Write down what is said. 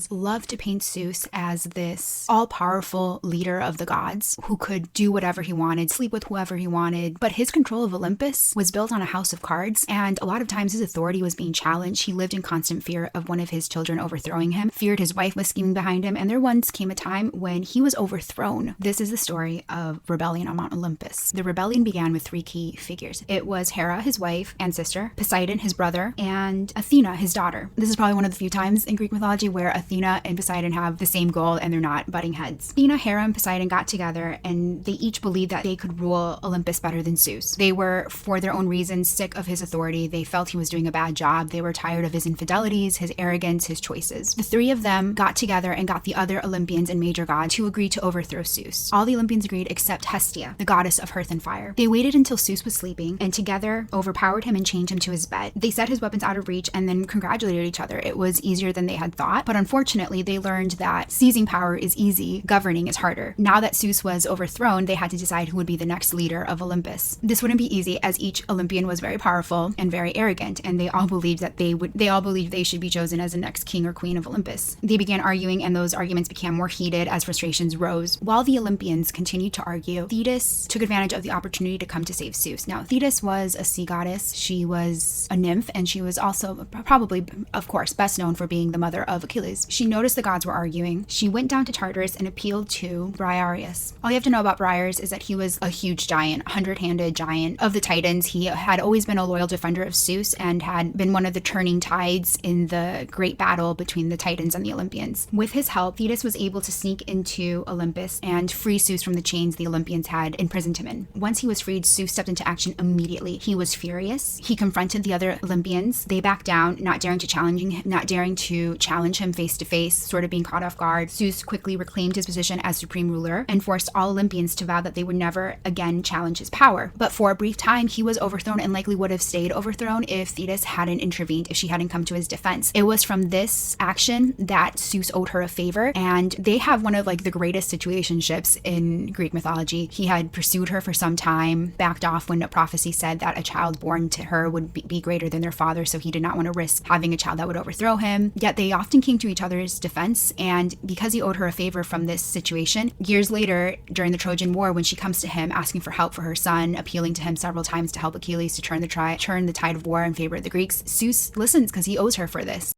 loved to paint Zeus as this all-powerful leader of the gods who could do whatever he wanted, sleep with whoever he wanted. But his control of Olympus was built on a house of cards, and a lot of times his authority was being challenged. He lived in constant fear of one of his children overthrowing him, feared his wife was scheming behind him, and there once came a time when he was overthrown. This is the story of rebellion on Mount Olympus. The rebellion began with three key figures. It was Hera, his wife and sister, Poseidon, his brother, and Athena, his daughter. This is probably one of the few times in Greek mythology where Athena and Poseidon have the same goal and they're not butting heads. Athena, Hera, and Poseidon got together and they each believed that they could rule Olympus better than Zeus. They were, for their own reasons, sick of his authority. They felt he was doing a bad job. They were tired of his infidelities, his arrogance, his choices. The three of them got together and got the other Olympians and major gods to agree to overthrow Zeus. All the Olympians agreed except Hestia, the goddess of earth and fire. They waited until Zeus was sleeping and together overpowered him and chained him to his bed. They set his weapons out of reach and then congratulated each other. It was easier than they had thought, but unfortunately they learned that seizing power is easy, governing is harder. Now that Zeus was overthrown, they had to decide who would be the next leader of Olympus. This wouldn't be easy as each Olympian was very powerful and very arrogant, and they all believed they should be chosen as the next king or queen of Olympus. They began arguing and those arguments became more heated as frustrations rose. While the Olympians continued to argue, Thetis took advantage of the opportunity to come to save Zeus. Now, Thetis was a sea goddess. She was a nymph, and she was also probably, of course, best known for being the mother of Achilles. She noticed the gods were arguing. She went down to Tartarus and appealed to Briareus. All you have to know about Briareus is that he was a huge giant, 100-handed giant of the Titans. He had always been a loyal defender of Zeus and had been one of the turning tides in the great battle between the Titans and the Olympians. With his help, Thetis was able to sneak into Olympus and free Zeus from the chains the Olympians had imprisoned him in. Once he was freed, Zeus stepped into action immediately. He was furious. He confronted the other Olympians. They backed down, not daring to challenge him face to face, sort of being caught off guard. Zeus quickly reclaimed his position as supreme ruler and forced all Olympians to vow that they would never again challenge his power. But for a brief time, he was overthrown and likely would have stayed overthrown if Thetis hadn't intervened, if she hadn't come to his defense. It was from this action that Zeus owed her a favor, and they have one of the greatest situationships in Greek mythology. He had pursued her for some time, backed off when a prophecy said that a child born to her would be greater than their father, so he did not want to risk having a child that would overthrow him. Yet they often came to each other's defense, and because he owed her a favor from this situation, years later during the Trojan War, when she comes to him asking for help for her son, appealing to him several times to help Achilles to turn the tide of war in favor of the Greeks, Zeus listens because he owes her for this.